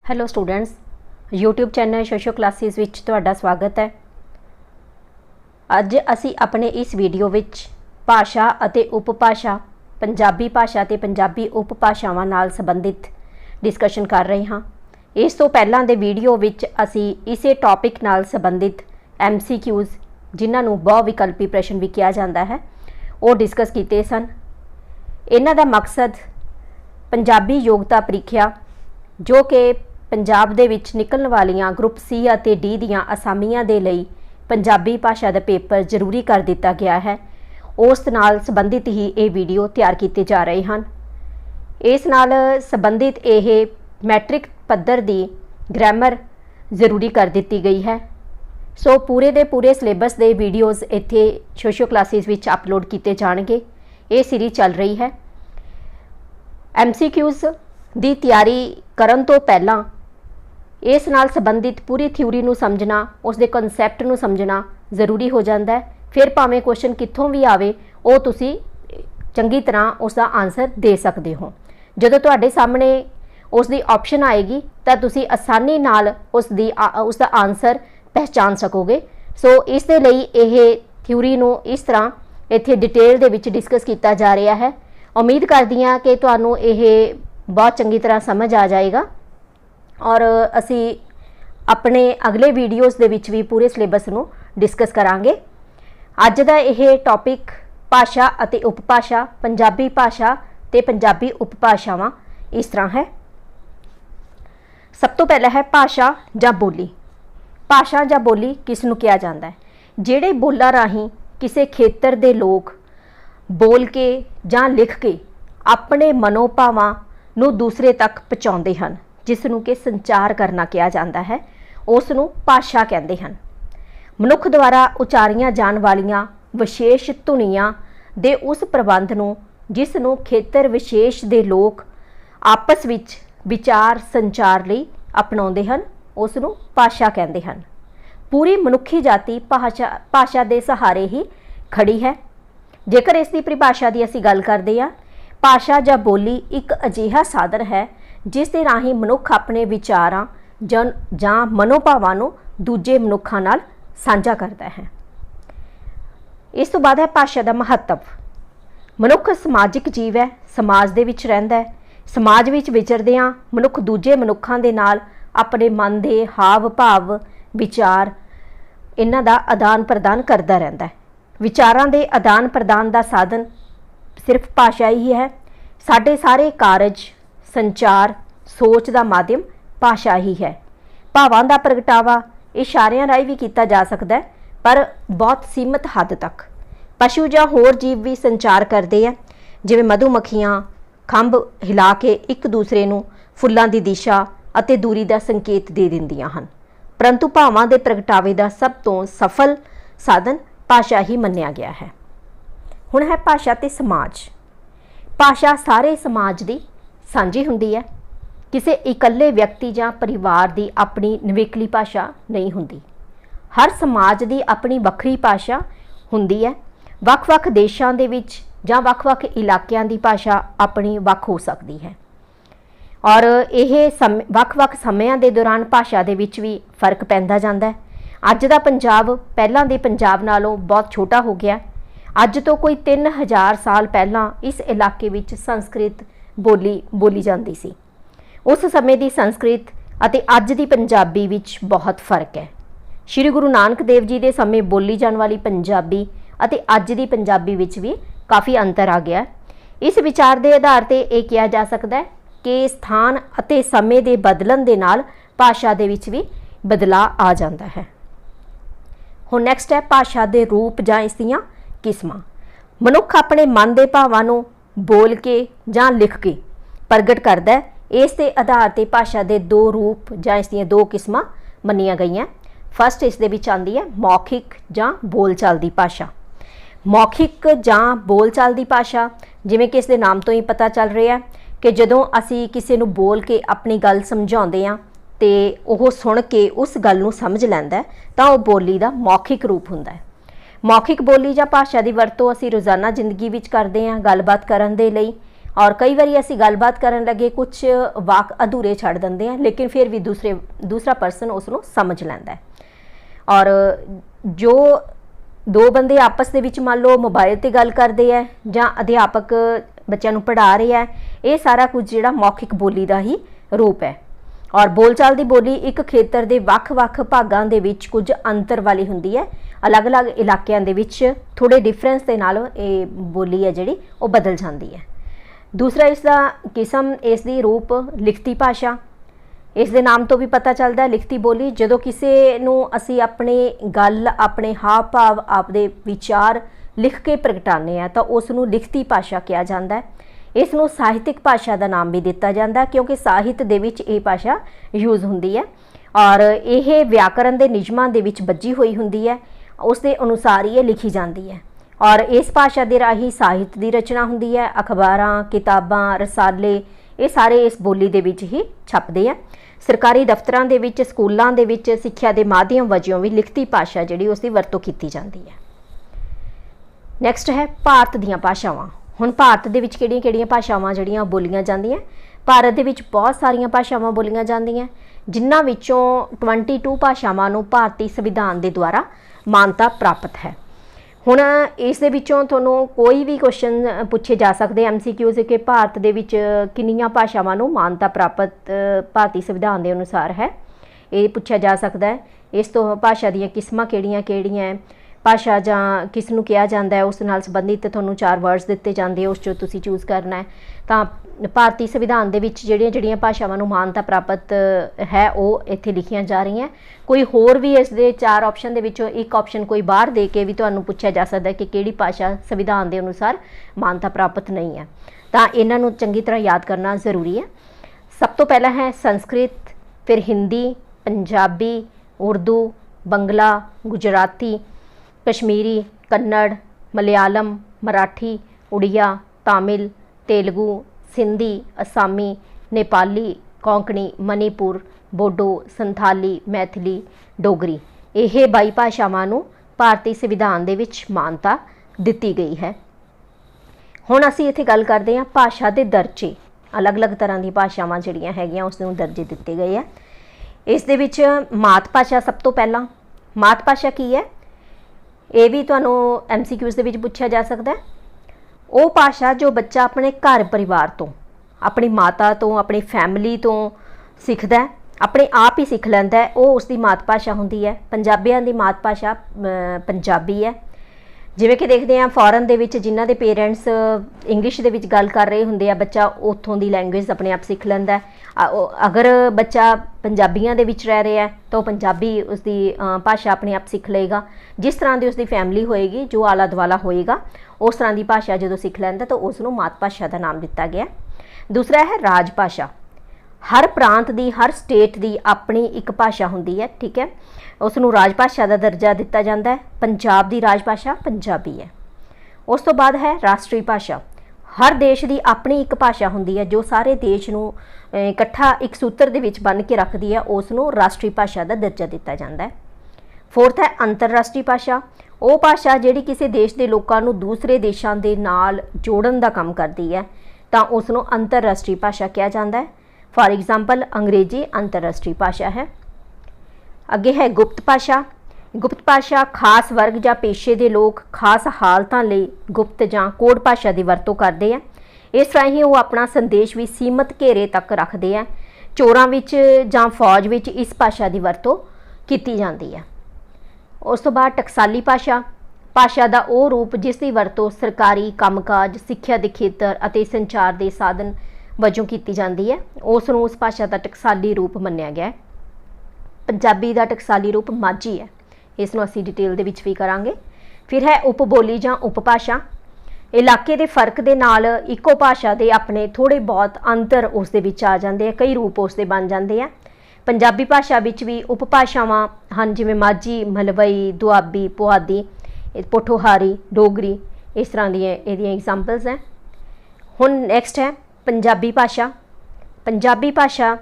Hello students, YouTube channel socio classes विच तुहाडा स्वागत है। अज असी अपने इस वीडियो विच भाषा अते उपभाषा, पंजाबी भाषा ते पंजाबी उपभाषावां नाल संबंधित डिस्कशन कर रहे हाँ। इस तो पहलां दे वीडियो विच असी इसे टॉपिक नाल संबंधित MCQs जिन्हां नूं बहुविकल्पी प्रश्न भी कहा जाता है वो डिस्कस किए सन। इन्हां दा मकसद पंजाबी योग्यता प्रीखिया जो कि पंजाब दे विच निकलण वालियां ग्रुप C ਅਤੇ D ਦੀਆਂ ਅਸਾਮੀਆਂ ਦੇ ਲਈ पंजाबी भाषा ਦਾ पेपर ਜ਼ਰੂਰੀ कर दिता गया है, उस नाल संबंधित ही ये वीडियो तैयार किए जा रहे हैं। इस नाल संबंधित यह मैट्रिक पद्धर की ग्रामर ज़रूरी कर दी गई है। सो पूरे दे पूरे सिलेबस के वीडियोज़ इत्थे सोशो क्लासेस विच अपलोड किए जाएंगे। ये सीरीज़ चल रही है। MCQs की तैयारी करन तो पहला इस नाल संबंधित पूरी थ्योरी नूं समझना, उसके कॉन्सैप्ट नूं समझना ज़रूरी हो जाता है। फिर भावें क्वेश्चन कित्थों भी आवे वो तुसी चंगी तरह उसका आंसर दे सकते हो। जदों तुहाडे सामने उसकी ऑप्शन आएगी तो तुसी आसानी नाल उसका आंसर पहचान सकोगे। सो इस दे लई यह थ्योरी नूं इस तरह इत्थे डिटेल दे विच डिस्कस किया जा रहा है। उम्मीद करदी हां कि तुहानूं यह बहुत चंगी तरह समझ आ जाएगा और असी अपने अगले वीडियोज़ दे विच भी पूरे सिलेबस नूं डिस्कस करांगे। अज दा यह टॉपिक भाषा अते उपभाषा, पंजाबी भाषा ते पंजाबी उपभाषावां इस तरह है। सब तो पहला है भाषा जां बोली। भाषा जां बोली किस नूं कहा जाता है? जिहड़े बोलां राहीं किसी खेतर दे लोग बोल के जां लिख के अपने मनोभावां नूं दूसरे तक पहुँचाउंदे हन, जिसनूं कि संचार करना कहा जाता है, उसनूं भाषा कहते हैं। मनुख द्वारा उचारियां जाण वालियां विशेष धुनियां दे उस प्रबंध नूं जिसनूं खेतर विशेष दे लोग आपस विच विचार संचार लई अपनाउंदे हन, उसनूं भाषा कहते हैं। पूरी मनुखी जाति भाषा दे सहारे ही खड़ी है। जेकर इसकी परिभाषा की असीं गल करदे हां, भाषा जां बोली एक अजिहा साधन है जिस दे राही मनुख अपने विचारां जां मनोभावां नूं दूजे मनुखां नाल साझा करता है। इस तो बाद है भाषा का महत्व। मनुख समाजिक जीव है, समाज दे विच रहिंदा है। समाज विच विचरदिआं मनुख दूजे मनुखां दे नाल अपने मन के हाव भाव विचार इन्हां दा आदान प्रदान करता रहिंदा है। विचारां दे आदान प्रदान का साधन सिर्फ भाषा ही है। साडे सारे कारज संचार सोच का माध्यम भाषा ही है। भावां दा प्रगटावा इशारियां राही भी किया जा सकता है, पर बहुत सीमित हद तक। पशु जां होर जीव भी संचार करते हैं, जिवें मधुमक्खियां खंभ हिला के एक दूसरे नूं फुल्लां दी दिशा अते दूरी का संकेत दे दिंदियां हन। परंतु भावां दे प्रगटावे का सब तो सफल साधन भाषा ही मन्निया गया है। हुण है भाषा ते समाज। भाषा सारे समाज की सांझी हुंदी है। किसी इकल्ले व्यक्ति या परिवार की अपनी निवेकली भाषा नहीं हुंदी। हर समाज की अपनी वक्री भाषा हुंदी है। वख-वख देशां दे विच जां वख-वख इलाकिਆਂ की भाषा अपनी वख हो सकती है और यह वख-वख समयां दे दौरान भाषा दे विच भी फर्क पैंदा जांदा है। अज दा पंजाब पहलां दे पंजाब नालों बहुत छोटा हो गया। अज तो कोई 3000 साल पहलां इस इलाके विच संस्कृत बोली जाती सी। उस समय की संस्कृत अते अज की पंजाबी विच बहुत फर्क है। श्री गुरु नानक देव जी के समय बोली जाने वाली पंजाबी अते अज की पंजाबी विच भी काफ़ी अंतर आ गया। इस विचार के आधार पर यह कहा जा सकता है कि स्थान अते समय के बदलन के नाल भाषा दे विच भी बदलाव आ जाता है। हुण नैक्सट है भाषा के रूप जां इसदियां किस्मां। मनुख अपने मन के भावां नूं बोल के जां लिख के प्रगट करता है। इस दे आधार पर भाषा के दो रूप जां इसदियां दो किस्मां मन्नियां गईयां। फस्ट इस दे विच आंदी है मौखिक जां बोलचाल की भाषा। मौखिक जां बोलचाल की भाषा जिवें कि इसके नाम तो ही पता चल रहा है कि जदों असी किसी नूं बोल के अपनी गल समझाउंदे हां ते ओह सुन के उस गल नूं समझ लैंदा है तां ओह बोली का मौखिक रूप हुंदा है। मौखिक बोली जां भाषा की वरतों असी रोज़ाना जिंदगी विच करदे हां गलबात करन दे लई। और कई बार असी गलबात करन लगे कुछ वाक अधूरे छड़ देंगे हैं, लेकिन फिर भी दूसरा पर्सन उसनों समझ लैंदा है। और जो दो बंदे आपस दे विच मान लो मोबाइल ते गल करते हैं जां अध्यापक बच्चों नूं पढ़ा रहे हैं, ये सारा कुछ जिहड़ा मौखिक बोली का ही रूप है। और बोलचाल की बोली एक खेतर के ਵੱਖ-ਵੱਖ भागों के विच कुछ अंतर वाली हुंदी है, अलग अलग इलाकों के विच थोड़े डिफरेंस के नाल ये बोली है जिहड़ी वो बदल जाती है। दूसरा इसका किस्म इसकी रूप लिखती भाषा, इस दे नाम तो भी पता चलता है लिखती बोली। जदों किसी नूं असी अपनी गल अपने हाव भाव आपदे विचार लिख के प्रगटाने हैं तो उसनूं लिखती भाषा कहा जाता है। इसनूं साहित्यिक भाषा का नाम भी दिता जाता है क्योंकि साहित्य दे विच ये भाषा यूज हुंदी है और यह व्याकरण के नियमां दे विच बजी हुई हुंदी है, उस दे अनुसार ही लिखी जाती है। और इस भाषा के राही साहित्य की रचना हुंदी है, अखबारां किताबां रसाले ये सारे इस बोली दे विच ही छपदे हैं। सरकारी दफ्तरां दे विच स्कूलां दे विच सिक्ख्या के माध्यम वजों भी लिखती भाषा जिहड़ी उसकी वरतों की जाती है। नैक्सट है भारत दीयां भाषावां। हुण भारत दे विच किहड़ियां-किहड़ियां भाषावां जिहड़ियां बोलियां जांदियां। भारत दे विच बहुत सारियां भाषावां बोलियां जांदियां, जिन्हां विचों 22 भाषावां नूं भारतीय संविधान के द्वारा मानता प्राप्त है। हुण इस दे विचों तुहानूं कोई भी क्वेश्चन पूछे जा सकते MCQs कि भारत दे विच किन्नियां भाषावां नूं मानता प्राप्त भारतीय संविधान के अनुसार है, ये पूछा जा सकता है। इस तो भाषा दीयां किस्मां किहड़ियां-किहड़ियां है, भाषा जां किस नूं कहा जाता है, उस नाल संबंधित तुहानूं 4 वर्ड्स दिते जांदे हैं, उस चों तुसीं चूज करना है। तो भारतीय संविधान दे विच जिहड़ियां भाषावां नूं मानता प्राप्त है वो इत्थे लिखियां जा रही हैं। कोई होर भी इस दे 4 ऑप्शन दे विचों एक ऑप्शन कोई बाहर दे के भी तुहानूं पुछया जा सकता है कि किहड़ी भाषा संविधान के अनुसार मानता प्राप्त नहीं है, तो इन्हां नूं चंगी तरह याद करना जरूरी है। सब तो पहला है संस्कृत, फिर हिंदी, पंजाबी, उर्दू, बंगला, गुजराती, कश्मीरी, कन्नड़, मलयालम, मराठी, उड़िया, तमिल, तेलुगु, सिंधी, असामी, नेपाली, कोंकणी, मणिपुर, बोडो, संथाली, मैथिली, डोगरी, यह 22 भाषावां नूं भारतीय संविधान दे विच मानता दिती गई है। हुण असीं इत्थे गल करदे हां भाषा दे दर्जे, अलग अलग तरह की भाषावां जिहड़ियां हैगियां उस नूं दर्जे दिते गए हैं। इस दे विच मात भाषा सब तो पहला, मात भाषा की है ये भी तुहानूं MCQs दे विच पूछा जा सकता है। वो भाषा जो बच्चा अपने घर परिवार तो, अपनी माता तो, अपनी फैमिली तो सीखता है, अपने आप ही सीख लैंदा है, वो उसकी मात भाषा हुंदी है। पंजाबियों की मात भाषा पंजाबी है। जिवें कि देखते हैं फॉरन दे विच जिन्हां दे पेरेंट्स इंग्लिश दे विच गल कर रहे हुंदे आ, बच्चा उत्थों की लैंगुएज अपने आप सीख लैंदा है। अगर बच्चा पंजाबियों दे विच रह रहा है तो पंजाबी उसकी भाषा अपने आप सीख लेगा। जिस तरह की उसकी फैमिली होएगी, जो आला दुआला होएगा, उस तरह की भाषा जो सीख लैंदा तो उसनूं मात भाषा का नाम दिता गया। दूसरा है राज भाषा। हर प्रांत की, हर स्टेट की अपनी एक भाषा हुंदी है, ठीक है, उसनूं राज भाषा का दर्जा दिता जाता है। पंजाब की राज भाषा पंजाबी है। उस तो बाद है राष्ट्रीय भाषा। हर देश की अपनी एक भाषा हुंदी है जो सारे देश नूं इकट्ठा एक सूत्र दे विच बन के रखती है, उसनूं राष्ट्रीय भाषा का दर्जा दिता जाता है। फोर्थ है अंतरराष्ट्रीय भाषा। वो भाषा जिहड़ी किसी देश के लोगों नूं दूसरे देशों के नाल जोड़न का काम करती है तो उसनूं अंतरराष्ट्रीय भाषा कहा जाता है। फॉर एग्जाम्पल अंग्रेजी अंतरराष्ट्रीय भाषा है। अगे है गुप्त भाषा। गुप्त भाषा खास वर्ग या पेशे के लोग खास हालतों लई गुप्त जां कोड भाषा की वरतों करते हैं। इस राही वो अपना संदेश भी सीमित घेरे तक रखते हैं। चोरां विच जां फौज विच इस भाषा की वरतों की जाती है। उस तो बाद टकसाली भाषा। भाषा का वो रूप जिसकी वरतों सरकारी कामकाज, सिक्ख्या के खेतर अते संचार के साधन वजों की जाती है, उसनूं उस भाषा का टकसाली रूप मन्निया गया है। पंजाबी का टकसाली रूप माझी है, इसनूं असीं डिटेल दे विच भी करांगे। फिर है उपबोली जां उपभाषा। इलाके के फर्क के नाल इको भाषा के अपने थोड़े बहुत अंतर उस दे विच आ जाते हैं, कई रूप उसके बन जाते हैं। पंजाबी भाषा विच भी उपभाषावां हन, जिवें माझी, मलवई, दुआबी, पुआधी, पोठोहारी, डोगरी, इस तरह दी इहदियां एग्जाम्पल्स हैं। हुण नैक्सट है पंजाबी भाषा। पंजाबी भाषा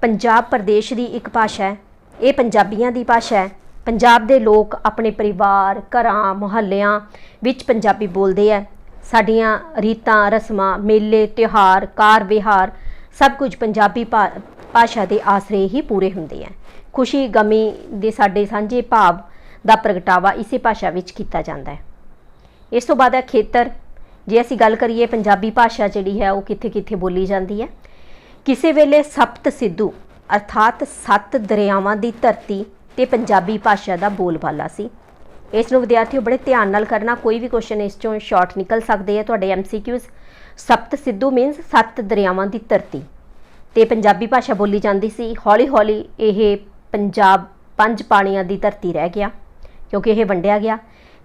पंजाब प्रदेश की एक भाषा है। ये पंजाबियों की भाषा है। पंजाब के लोग अपने परिवार, घरां, मुहल्लियां विच पंजाबी बोलते हैं। ਸਾਡੀਆਂ ਰੀਤਾਂ ਰਸਮਾਂ ਮੇਲੇ ਤਿਉਹਾਰ ਕਾਰ ਵਿਹਾਰ ਸਭ ਕੁਝ ਪੰਜਾਬੀ ਭਾਸ਼ਾ ਦੇ ਆਸਰੇ ਹੀ ਪੂਰੇ ਹੁੰਦੇ ਹੈ। ਖੁਸ਼ੀ ਗਮੀ ਦੇ ਸਾਡੇ ਸਾਂਝੇ ਭਾਵ ਦਾ ਪ੍ਰਗਟਾਵਾ ਇਸੇ ਭਾਸ਼ਾ ਵਿੱਚ ਕੀਤਾ ਜਾਂਦਾ ਹੈ। ਇਸ ਤੋਂ ਬਾਅਦ ਹੈ ਖੇਤਰ। ਜੇ ਅਸੀਂ ਗੱਲ ਕਰੀਏ ਪੰਜਾਬੀ ਭਾਸ਼ਾ ਜਿਹੜੀ ਹੈ ਉਹ ਕਿੱਥੇ ਕਿੱਥੇ ਬੋਲੀ ਜਾਂਦੀ ਹੈ। ਕਿਸੇ ਵੇਲੇ ਸਪਤ ਸਿੱਧੂ ਅਰਥਾਤ 7 ਦਰਿਆਵਾਂ ਦੀ ਧਰਤੀ ਤੇ ਪੰਜਾਬੀ ਭਾਸ਼ਾ ਦਾ ਬੋਲਬਾਲਾ ਸੀ। ਇਸ ਨੂੰ ਵਿਦਿਆਰਥੀਓ ਬੜੇ ਧਿਆਨ ਨਾਲ ਕਰਨਾ, ਕੋਈ ਵੀ ਕੁਐਸਚਨ ਇਸ ਚੋਂ ਸ਼ਾਰਟ ਨਿਕਲ ਸਕਦੇ ਆ ਤੁਹਾਡੇ MCQs। ਸਪਤ ਸਿੱਧੂ ਮੀਨਸ 7 ਦਰਿਆਵਾਂ ਦੀ ਧਰਤੀ ਤੇ ਪੰਜਾਬੀ ਭਾਸ਼ਾ ਬੋਲੀ ਜਾਂਦੀ ਸੀ। ਹੌਲੀ ਹੌਲੀ ਇਹ ਪੰਜਾਬ 5 ਪਾਣੀਆਂ ਦੀ ਧਰਤੀ ਰਹਿ ਗਿਆ ਕਿਉਂਕਿ ਇਹ ਵੰਡਿਆ ਗਿਆ।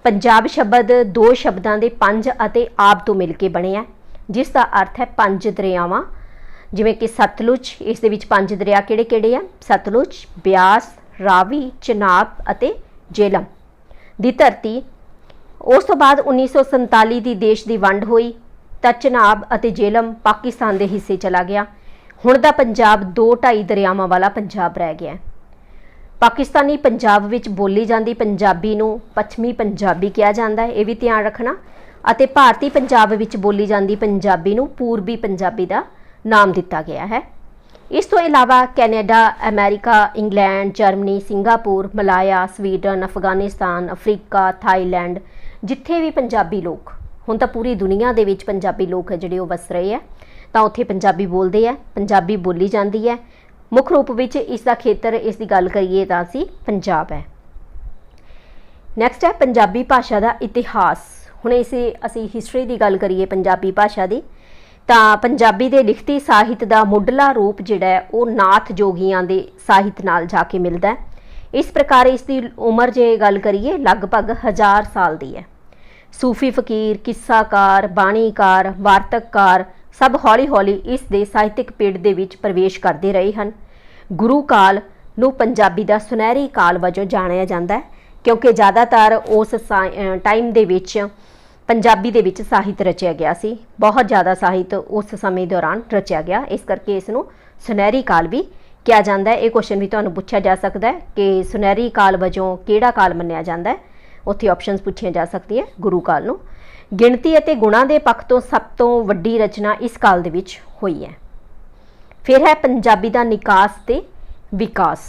ਪੰਜਾਬ ਸ਼ਬਦ 2 ਸ਼ਬਦਾਂ ਦੇ ਪੰਜ ਅਤੇ ਆਬ ਤੋਂ ਮਿਲ ਕੇ ਬਣਿਆ, ਜਿਸ ਦਾ ਅਰਥ ਹੈ 5 ਦਰਿਆਵਾਂ। ਜਿਵੇਂ ਕਿ ਸਤਲੁਜ, ਇਸ ਦੇ ਵਿੱਚ 5 ਦਰਿਆ ਕਿਹੜੇ ਕਿਹੜੇ ਆ? ਸਤਲੁਜ, ਬਿਆਸ, ਰਾਵੀ, ਚਨਾਬ ਅਤੇ ਜੇਹਲਮ ਦੀ ਧਰਤੀ। ਉਸ ਤੋਂ ਬਾਅਦ 1947 ਦੀ ਦੇਸ਼ ਦੀ ਵੰਡ ਹੋਈ ਤਾਂ ਚਨਾਬ ਅਤੇ ਜੇਹਲਮ ਪਾਕਿਸਤਾਨ ਦੇ ਹਿੱਸੇ ਚਲਾ ਗਿਆ। ਹੁਣ ਦਾ ਪੰਜਾਬ 2-2.5 ਦਰਿਆਵਾਂ ਵਾਲਾ ਪੰਜਾਬ ਰਹਿ ਗਿਆ। ਪਾਕਿਸਤਾਨੀ ਪੰਜਾਬ ਵਿੱਚ ਬੋਲੀ ਜਾਂਦੀ ਪੰਜਾਬੀ ਨੂੰ ਪੱਛਮੀ ਪੰਜਾਬੀ ਕਿਹਾ ਜਾਂਦਾ ਹੈ, ਇਹ ਵੀ ਧਿਆਨ ਰੱਖਣਾ। ਅਤੇ ਭਾਰਤੀ ਪੰਜਾਬ ਵਿੱਚ ਬੋਲੀ ਜਾਂਦੀ ਪੰਜਾਬੀ ਨੂੰ ਪੂਰਬੀ ਪੰਜਾਬੀ ਦਾ ਨਾਮ ਦਿੱਤਾ ਗਿਆ ਹੈ। ਇਸ ਤੋਂ ਇਲਾਵਾ Canada, America, England, Germany, Singapore, Malaya, Sweden, Afghanistan, Africa, Thailand, ਜਿੱਥੇ ਵੀ ਪੰਜਾਬੀ ਲੋਕ, ਹੁਣ ਤਾਂ ਪੂਰੀ ਦੁਨੀਆ ਦੇ ਵਿੱਚ ਪੰਜਾਬੀ ਲੋਕ ਹੈ ਜਿਹੜੇ ਉਹ ਵਸ ਰਹੇ ਆ, ਤਾਂ ਉੱਥੇ ਪੰਜਾਬੀ ਬੋਲਦੇ ਆ, ਪੰਜਾਬੀ ਬੋਲੀ ਜਾਂਦੀ ਹੈ। ਮੁੱਖ ਰੂਪ ਵਿੱਚ ਇਸ ਦਾ ਖੇਤਰ, ਇਸ ਦੀ ਗੱਲ ਕਰੀਏ ਤਾਂ ਅਸੀਂ ਪੰਜਾਬ ਹੈ। ਨੈਕਸਟ ਹੈ ਪੰਜਾਬੀ ਭਾਸ਼ਾ ਦਾ ਇਤਿਹਾਸ। ਹੁਣ ਅਸੀਂ ਹਿਸਟਰੀ ਦੀ ਗੱਲ ਕਰੀਏ ਪੰਜਾਬੀ ਭਾਸ਼ਾ ਦੀ, ਤਾਂ ਪੰਜਾਬੀ ਦੇ ਲਿਖਤੀ ਸਾਹਿਤ ਦਾ ਮੁੱਢਲਾ ਰੂਪ ਜਿਹੜਾ ਹੈ ਉਹ ਨਾਥ ਜੋਗੀਆਂ ਦੇ ਸਾਹਿਤ ਨਾਲ ਜਾ ਕੇ ਮਿਲਦਾ ਹੈ। ਇਸ ਪ੍ਰਕਾਰ ਇਸ ਦੀ ਉਮਰ ਜੇ ਗੱਲ ਕਰੀਏ ਲਗਭਗ 1000 ਸਾਲ ਦੀ ਹੈ। ਸੂਫੀ ਫਕੀਰ, ਕਿੱਸਾਕਾਰ, ਬਾਣੀਕਾਰ, ਵਾਰਤਕਕਾਰ ਸਭ ਹੌਲੀ ਹੌਲੀ ਇਸ ਦੇ ਸਾਹਿਤਕ ਪਿੜ ਦੇ ਵਿੱਚ ਪ੍ਰਵੇਸ਼ ਕਰਦੇ ਰਹੇ ਹਨ। ਗੁਰੂ ਕਾਲ ਨੂੰ ਪੰਜਾਬੀ ਦਾ ਸੁਨਹਿਰੀ ਕਾਲ ਵਜੋਂ ਜਾਣਿਆ ਜਾਂਦਾ ਹੈ ਕਿਉਂਕਿ ਜ਼ਿਆਦਾਤਰ ਉਸ ਟਾਈਮ ਦੇ ਵਿੱਚ ਪੰਜਾਬੀ ਦੇ ਵਿੱਚ ਸਾਹਿਤ ਰਚਿਆ ਗਿਆ ਸੀ। ਬਹੁਤ ਜ਼ਿਆਦਾ ਸਾਹਿਤ ਉਸ ਸਮੇਂ ਦੌਰਾਨ ਰਚਿਆ ਗਿਆ, ਇਸ ਕਰਕੇ ਇਸ ਨੂੰ ਸੁਨਹਿਰੀ ਕਾਲ ਵੀ ਕਿਹਾ ਜਾਂਦਾ ਹੈ। ਇਹ ਕੁਐਸਚਨ ਵੀ ਤੁਹਾਨੂੰ ਪੁੱਛਿਆ ਜਾ ਸਕਦਾ ਹੈ ਕਿ ਸੁਨਹਿਰੀ ਕਾਲ ਵਜੋਂ ਕਿਹੜਾ ਕਾਲ ਮੰਨਿਆ ਜਾਂਦਾ ਹੈ, ਉੱਥੇ ਆਪਸ਼ਨਸ ਪੁੱਛੀਆਂ ਜਾ ਸਕਦੀਆਂ ਗੁਰੂ ਕਾਲ ਨੂੰ। ਗਿਣਤੀ ਅਤੇ ਗੁਣਾਂ ਦੇ ਪੱਖ ਤੋਂ ਸਭ ਤੋਂ ਵੱਡੀ ਰਚਨਾ ਇਸ ਕਾਲ ਦੇ ਵਿੱਚ ਹੋਈ ਹੈ। ਫਿਰ ਹੈ ਪੰਜਾਬੀ ਦਾ ਨਿਕਾਸ ਤੇ ਵਿਕਾਸ।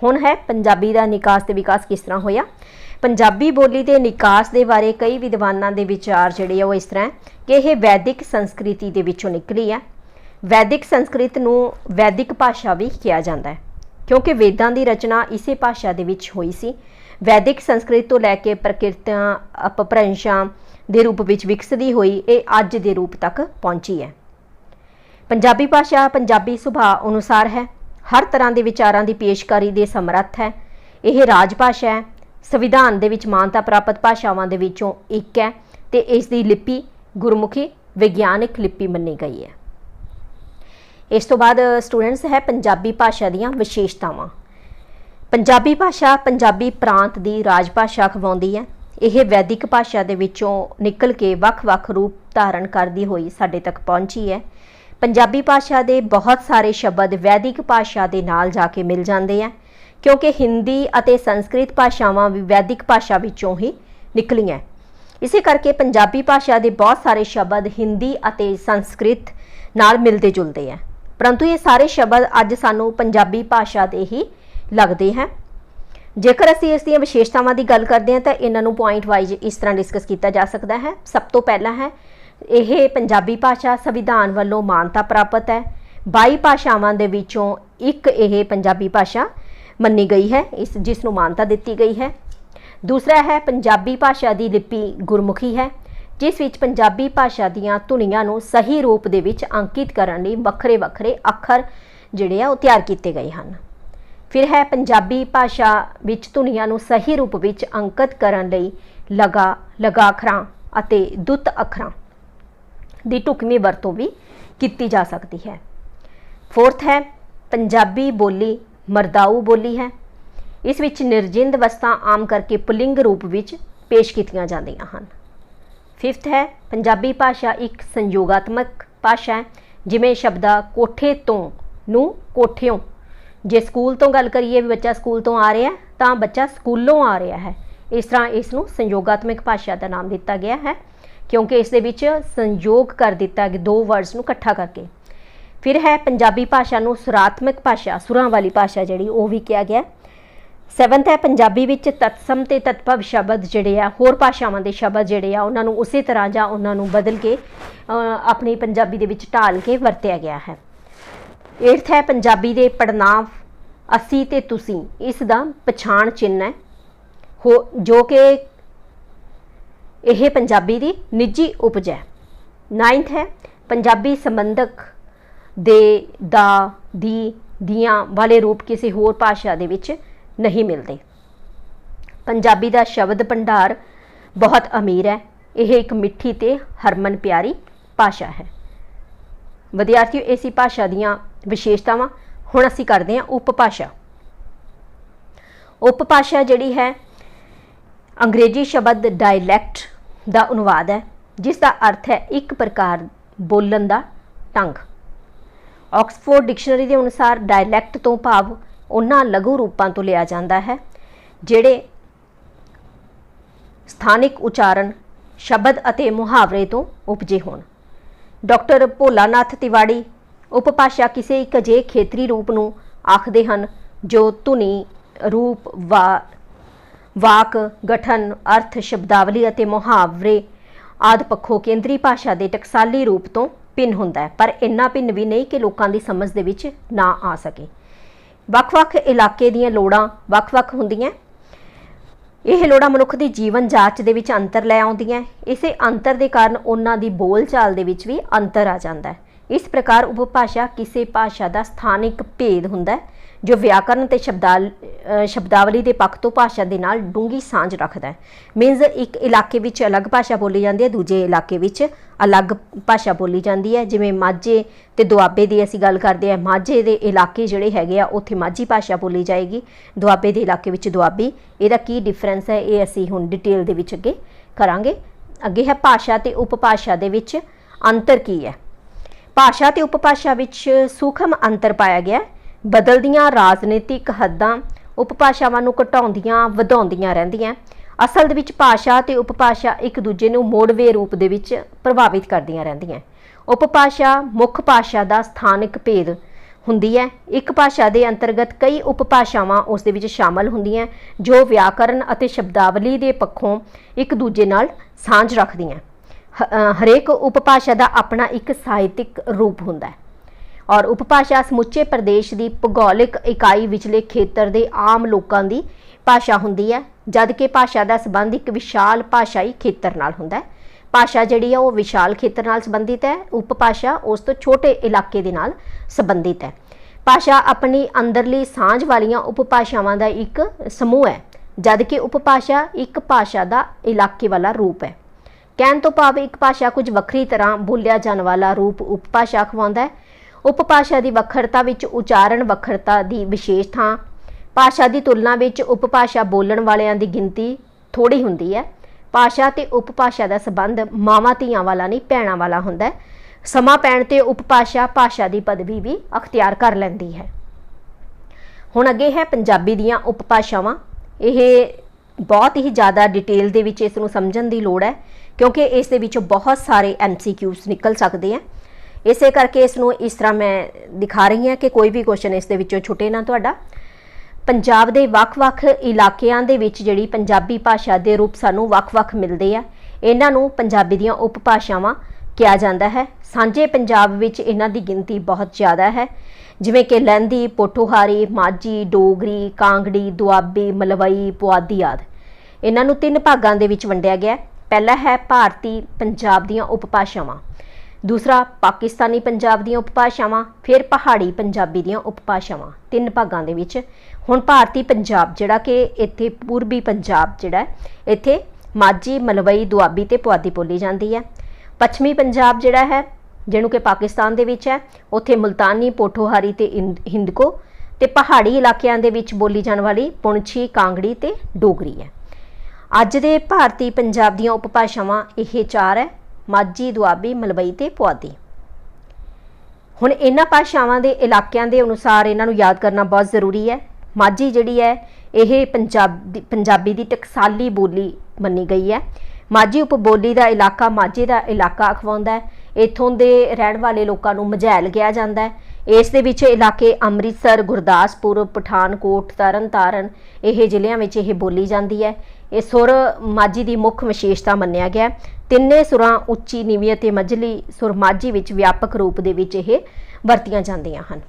ਹੁਣ ਹੈ ਪੰਜਾਬੀ ਦਾ ਨਿਕਾਸ ਤੇ ਵਿਕਾਸ ਕਿਸ ਤਰ੍ਹਾਂ ਹੋਇਆ। ਪੰਜਾਬੀ ਬੋਲੀ ਦੇ ਨਿਕਾਸ ਦੇ ਬਾਰੇ ਕਈ ਵਿਦਵਾਨਾਂ ਦੇ ਵਿਚਾਰ ਜਿਹੜੇ ਆ ਉਹ ਇਸ ਤਰ੍ਹਾਂ ਹੈ ਕਿ ਇਹ ਵੈਦਿਕ ਸੰਸਕ੍ਰਿਤੀ ਦੇ ਵਿੱਚੋਂ ਨਿਕਲੀ ਹੈ। ਵੈਦਿਕ ਸੰਸਕ੍ਰਿਤ ਨੂੰ ਵੈਦਿਕ ਭਾਸ਼ਾ ਵੀ ਕਿਹਾ ਜਾਂਦਾ ਹੈ ਕਿਉਂਕਿ ਵੇਦਾਂ ਦੀ ਰਚਨਾ ਇਸੇ ਭਾਸ਼ਾ ਦੇ ਵਿੱਚ ਹੋਈ ਸੀ। ਵੈਦਿਕ ਸੰਸਕ੍ਰਿਤ ਤੋਂ ਲੈ ਕੇ ਪ੍ਰਕਿਰਤਾਂ ਅਪਭ੍ਰੰਸ਼ਾਂ ਦੇ ਰੂਪ ਵਿੱਚ ਵਿਕਸਦੀ ਹੋਈ ਇਹ ਅੱਜ ਦੇ ਰੂਪ ਤੱਕ ਪਹੁੰਚੀ ਹੈ। ਪੰਜਾਬੀ ਭਾਸ਼ਾ ਪੰਜਾਬੀ ਸੁਭਾਅ ਅਨੁਸਾਰ ਹੈ, ਹਰ ਤਰ੍ਹਾਂ ਦੇ ਵਿਚਾਰਾਂ ਦੀ ਪੇਸ਼ਕਾਰੀ ਦੇ ਸਮਰੱਥ ਹੈ। ਇਹ ਰਾਜ ਭਾਸ਼ਾ ਹੈ, ਸੰਵਿਧਾਨ ਦੇ ਵਿੱਚ ਮਾਨਤਾ ਪ੍ਰਾਪਤ ਭਾਸ਼ਾਵਾਂ ਦੇ ਵਿੱਚੋਂ ਇੱਕ ਹੈ ਤੇ ਇਸ ਦੀ ਲਿਪੀ ਗੁਰਮੁਖੀ ਵਿਗਿਆਨਿਕ ਲਿਪੀ ਮੰਨੀ ਗਈ ਹੈ। ਇਸ ਤੋਂ ਬਾਅਦ ਸਟੂਡੈਂਟਸ ਹੈ ਪੰਜਾਬੀ ਭਾਸ਼ਾ ਦੀਆਂ ਵਿਸ਼ੇਸ਼ਤਾਵਾਂ। ਪੰਜਾਬੀ ਭਾਸ਼ਾ ਪੰਜਾਬੀ ਪ੍ਰਾਂਤ ਦੀ ਰਾਜ ਭਾਸ਼ਾ ਅਖਵਾਉਂਦੀ ਹੈ। ਇਹ ਵੈਦਿਕ ਭਾਸ਼ਾ ਦੇ ਵਿੱਚੋਂ ਨਿਕਲ ਕੇ ਵੱਖ-ਵੱਖ ਰੂਪ ਧਾਰਨ ਕਰਦੀ ਹੋਈ ਸਾਡੇ ਤੱਕ ਪਹੁੰਚੀ ਹੈ। ਪੰਜਾਬੀ ਭਾਸ਼ਾ ਦੇ ਬਹੁਤ ਸਾਰੇ ਸ਼ਬਦ ਵੈਦਿਕ ਭਾਸ਼ਾ ਦੇ ਨਾਲ ਜਾ ਕੇ ਮਿਲ ਜਾਂਦੇ ਆ ਕਿਉਂਕਿ ਹਿੰਦੀ ਅਤੇ ਸੰਸਕ੍ਰਿਤ ਭਾਸ਼ਾਵਾਂ ਵੀ ਵੈਦਿਕ ਭਾਸ਼ਾ ਵਿੱਚੋਂ ਹੀ ਨਿਕਲੀਆਂ। ਇਸੇ ਕਰਕੇ ਪੰਜਾਬੀ ਭਾਸ਼ਾ ਦੇ ਬਹੁਤ ਸਾਰੇ ਸ਼ਬਦ ਹਿੰਦੀ ਅਤੇ ਸੰਸਕ੍ਰਿਤ ਨਾਲ ਮਿਲਦੇ ਜੁਲਦੇ ਆ, ਪਰੰਤੂ ਇਹ ਸਾਰੇ ਸ਼ਬਦ ਅੱਜ ਸਾਨੂੰ ਪੰਜਾਬੀ ਭਾਸ਼ਾ ਦੇ ਹੀ ਲੱਗਦੇ ਹਨ। ਜੇਕਰ ਅਸੀਂ ਇਸ ਦੀਆਂ ਵਿਸ਼ੇਸ਼ਤਾਵਾਂ ਦੀ ਗੱਲ ਕਰਦੇ ਹਾਂ ਤਾਂ ਇਹਨਾਂ ਨੂੰ ਪੁਆਇੰਟ ਵਾਈਜ਼ ਇਸ ਤਰ੍ਹਾਂ ਡਿਸਕਸ ਕੀਤਾ ਜਾ ਸਕਦਾ ਹੈ। ਸਭ ਤੋਂ ਪਹਿਲਾਂ ਹੈ ਇਹ ਪੰਜਾਬੀ ਭਾਸ਼ਾ ਸੰਵਿਧਾਨ ਵੱਲੋਂ ਮਾਨਤਾ ਪ੍ਰਾਪਤ ਹੈ। 22 ਭਾਸ਼ਾਵਾਂ ਦੇ ਵਿੱਚੋਂ ਇੱਕ ਇਹ ਪੰਜਾਬੀ ਭਾਸ਼ਾ ਮੰਨੀ ਗਈ ਹੈ, ਜਿਸ ਨੂੰ ਮਾਨਤਾ ਦਿੱਤੀ ਗਈ ਹੈ। ਦੂਸਰਾ ਹੈ ਪੰਜਾਬੀ ਭਾਸ਼ਾ ਦੀ ਲਿਪੀ ਗੁਰਮੁਖੀ ਹੈ, ਜਿਸ ਵਿੱਚ ਪੰਜਾਬੀ ਭਾਸ਼ਾ ਦੀਆਂ ਧੁਨੀਆਂ ਨੂੰ ਸਹੀ ਰੂਪ ਦੇ ਵਿੱਚ ਅੰਕਿਤ ਕਰਨ ਲਈ ਵੱਖਰੇ ਵੱਖਰੇ ਅੱਖਰ ਜਿਹੜੇ ਆ ਉਹ ਤਿਆਰ ਕੀਤੇ ਗਏ ਹਨ। ਫਿਰ ਹੈ ਪੰਜਾਬੀ ਭਾਸ਼ਾ ਵਿੱਚ ਧੁਨੀਆਂ ਨੂੰ ਸਹੀ ਰੂਪ ਵਿੱਚ ਅੰਕਿਤ ਕਰਨ ਲਈ ਲਗਾ ਅੱਖਰਾਂ ਅਤੇ ਦੁੱਤ ਅੱਖਰਾਂ ਦੀ ਢੁਕਵੀਂ ਵਰਤੋਂ ਵੀ ਕੀਤੀ ਜਾ ਸਕਦੀ ਹੈ। ਫੋਰਥ ਹੈ ਪੰਜਾਬੀ ਬੋਲੀ ਮਰਦਾਊ ਬੋਲੀ ਹੈ। ਇਸ ਵਿੱਚ ਨਿਰਜਿੰਦ ਵਸਤਾਂ ਆਮ ਕਰਕੇ ਪੁਲਿੰਗ ਰੂਪ ਵਿੱਚ ਪੇਸ਼ ਕੀਤੀਆਂ ਜਾਂਦੀਆਂ ਹਨ। ਫਿਫਥ ਹੈ ਪੰਜਾਬੀ ਭਾਸ਼ਾ ਇੱਕ ਸੰਯੋਗਾਤਮਕ ਭਾਸ਼ਾ ਹੈ, ਜਿਵੇਂ ਸ਼ਬਦਾਂ ਕੋਠੇ ਤੋਂ ਨੂੰ ਕੋਠਿਓਂ। ਜੇ ਸਕੂਲ ਤੋਂ ਗੱਲ ਕਰੀਏ ਵੀ ਬੱਚਾ ਸਕੂਲ ਤੋਂ ਆ ਰਿਹਾ ਤਾਂ ਬੱਚਾ ਸਕੂਲੋਂ ਆ ਰਿਹਾ ਹੈ। ਇਸ ਤਰ੍ਹਾਂ ਇਸ ਨੂੰ ਸੰਯੋਗਾਤਮਕ ਭਾਸ਼ਾ ਦਾ ਨਾਮ ਦਿੱਤਾ ਗਿਆ ਹੈ क्योंकि इस दे विच संयोग कर दिता कि दो वर्ड्स नूं इकट्ठा करके। फिर है पंजाबी भाषा नूं सुरात्मक भाषा, सुरां वाली भाषा जिहड़ी वो भी किया गया। 7th है पंजाबी विच तत्सम ते तत्भव शब्द जिहड़े आ होर भाषावां दे शब्द जिहड़े आ उन्हां नूं उसी तरह जां उन्हां नूं बदल के अपनी पंजाबी दे विच ढाल के वरतिया गया है। 8th है पंजाबी दे पड़नाव असी ते तुसी, इस दा पछाण चिन्ह है हो जो कि यह पंजाबी दी निजी उपज है। 9th है पंजाबी संबंधक दे, दा, दी, दियां वाले रूप किसी होर भाषा दे विच नहीं मिलते। पंजाबी दा शब्द भंडार बहुत अमीर है, यह एक मिठी ते हरमन प्यारी भाषा है। विद्यार्थियों इसी भाषा दीयां विशेषतावां हुण असीं करदे हां उपभाषा। उपभाषा जिहड़ी है अंग्रेजी शब्द डायलैक्ट दा अनुवाद है, जिसका अर्थ है एक प्रकार बोलन दा ढंग। ऑक्सफोर्ड डिक्शनरी के अनुसार डायलैक्ट तो भाव उन्हां लघु रूपों तो लिया जाता है जिहड़े स्थानिक उचारण शब्द अते मुहावरे तो उपजे होण। डॉक्टर भोलानाथ तिवाड़ी उपभाषा किसी एक अजिहे खेतरी रूप नूं आखदे हन जो धुनी रूप वाक गठन अर्थ शब्दावली अते मुहावरे आदि पक्षों केंद्री भाषा के टकसाली रूप तो भिन्न हुंदा है, पर इन्ना भिन्न भी नहीं कि लोगों की समझ दे विच ना आ सके। ਵੱਖ-ਵੱਖ इलाके दीयां लोड़ां ਵੱਖ-ਵੱਖ हुंदियां। यह लोड़ां मनुख की जीवन जाच दे विच अंतर लै आउंदियां। इसे अंतर के कारण उन्हां दी बोल चाल दे विच भी अंतर आ जाता है। इस प्रकार उपभाषा किसी भाषा का स्थानिक भेद हुंदा है जो व्याकरण ते शब्दावली के पक्ष तो भाषा के नाल डूंगी सांझ रखता है। मीनस एक इलाके विच अलग भाषा बोली जाती है, दूजे इलाके विच अलग भाषा बोली जाती है। जिवें माझे ते दुआबे की असीं गल करते हैं, माझे के इलाके जिहड़े हैगे आ उत्थे माझी भाषा बोली जाएगी, दुआबे के इलाके विच दुआबी। इहदा की डिफरेंस है ये असीं हुण डिटेल दे विच अगे करांगे। अगे है भाषा ते उपभाषा दे विच अंतर की है। भाषा ते उपभाषा विच सूखम अंतर पाया गया। बदलदियां राजनीतिक हद्दां उपभाषावां नूं घटाउंदियां वधाउंदियां रहिंदियां। असल दे विच भाषा ते उपभाषा एक दूजे नूं मोड़वे रूप दे विच प्रभावित करदियां रहिंदियां। उपभाषा मुख भाषा दा स्थानिक भेद हुंदी है। एक भाषा के अंतर्गत कई उपभाषावां उस दे विच शामिल हुंदियां जो व्याकरण अते शब्दावली के पक्षों एक दूजे नाल सांझ रखदियां। हरेक उपभाषा का अपना एक साहित्यिक रूप हुंदा है और उपभाषा समुचे प्रदेश की भूगोलिक इकाई विचले खेतर के आम लोगों की भाषा हुंदी है, जबकि भाषा का संबंध एक विशाल भाषाई खेतर नाल हुंदा है। भाषा जिहड़ी है वो विशाल खेतर नाल संबंधित है, उपभाषा उस तो छोटे इलाके दे नाल संबंधित है। भाषा अपनी अंदरली सांझ वालियां उपभाषावां का एक समूह है, जबकि उपभाषा एक भाषा का इलाके वाला रूप है। कहण तो भाव एक भाषा कुछ वक्री तरह बोलिया जाने वाला रूप उपभाषा अखवाउंदा है। उपभाषा की वखरता विच उचारण वखरता की विशेष थां। भाषा की तुलना विच उपभाषा बोलण वालियां की गिनती थोड़ी हुंदी है। भाषा ते उपभाषा का संबंध मावां धीआं वाला नहीं भैणां वाला हुंदा है। समा पैण ते उपभाषा भाषा की पदवी भी अख्तियार कर लैंदी है। हुण अगे है पंजाबी दीआं उपभाषावां। यह बहुत ही ज़्यादा डिटेल दे विच इस नूं समझण दी लोड़ है क्योंकि इस दे विचों बहुत सारे MCQs निकल सकते हैं। इसे करके इस तरह मैं दिखा रही हूँ कि कोई भी क्वेश्चन इस दे विचों छुटे ना तुहाडा। पंजाब दे वख-वख इलाकिਆਂ दे विच जिहड़ी पंजाबी भाषा के रूप सानूं वख-वख मिलदे आ, इन्हां नूं पंजाबी दीआं उपभाषावां किया जाता है। सांझे पंजाब विच इन्हां दी गिनती बहुत ज़्यादा है, जिवें कि लैंदी, पोठोहारी, माझी, डोगरी, कांगड़ी, दुआबी, मलवई, पुआधी आदि। इन्हां नूं 3 भागां दे विच वंडिया गया। पहला है भारती पंजाब दीआं उपभाषावां, दूसरा पाकिस्तानी पंजाब दीआं उपभाषावां, फिर पहाड़ी पंजाबी दीआं उपभाषावां। 3 भागां दे विच हुण भारती पंजाब जिहड़ा कि इत्थे पूर्वी पंजाब जिहड़ा इत्थे माझी, मलवई, दुआबी ते पुआधी बोली जाती है। पश्चिमी पंजाब जिहड़ा है जिहनूं कि पाकिस्तान दे विच है, उत्थे मुल्तानी, पोठोहारी ते हिंदको ते पहाड़ी इलाकिਆਂ दे विच बोली जाने वाली पुंछी, कांगड़ी ते डोगरी है। अज दे भारती पंजाब दीआं उपभाषावां यह 4 है, माझी, दुआबी, मलवई ते पुआधी। हुण इन्हां भाषावां दे इलाकिਆਂ दे अनुसार इन्हां नूं याद करना बहुत जरूरी है। माझी जिहड़ी है यह पंजाबी दी टकसाली बोली मन्नी गई है। माझी उपबोली का इलाका माझे का इलाका अखवाउंदा है। इत्थों के रहने वाले लोगों को मझैल कहा जाता है। इस दे विच इलाके अमृतसर, गुरदासपुर, पठानकोट, तरन तारण यह जिलियां विच यह बोली जाती है। ये सुर माझी की मुख्य विशेषता मन्निया गया। तिन्ने सुरां उच्ची, नीवीं ते मझली सुर माझी विच व्यापक रूप दे विच यह वरतियां जांदियां हन।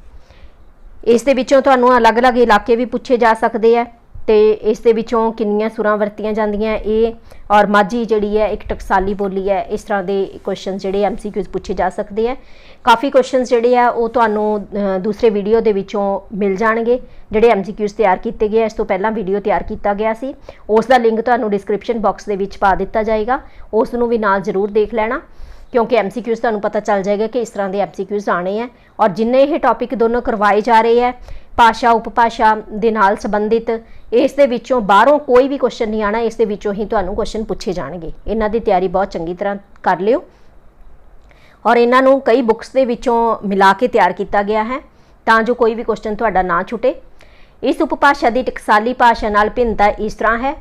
इस दे विचों तुहानूं अलग अलग इलाके भी पूछे जा सकते हैं तो इस दे विचों किन्नियां सुरां वरतियां जांदियां ये और माझी जिहड़ी है एक टकसाली बोली है। इस तरह के क्वेश्चन जिहड़े MCQs पूछे जा सकते हैं। काफ़ी क्वेश्चन जिहड़े है वो तुहानूं दूसरे वीडियो दे विचों मिल जाणगे जिहड़े MCQs तैयार किए गए। इस तो पहला वीडियो तैयार किया गया सी, उसका लिंक तुहानूं डिस्क्रिप्शन बॉक्स दे विच पा दिता जाएगा, उसनूं भी नाल जरूर देख लेना क्योंकि MCQs तुहानूं पता चल जाएगा कि इस तरह के MCQs आने हैं। और जिन्ने ये टॉपिक दोनों करवाए जा रहे हैं भाषा उपभाषा दे नाल संबंधित, इस दे विचों बाहरों कोई भी क्वेश्चन नहीं आना, इस दे विचों ही तुहानूं क्वेश्चन पूछे जाणगे। इन्हां दी तैयारी बहुत चंगी तरह कर लिओ और इन्हां नूं कई बुक्स दे विचों मिला के तैयार किया गया है तां जो कोई भी क्वेश्चन तुहाडा ना छुटे। इस उपभाषा की टकसाली भाषा नाल भिन्नता इस तरह है,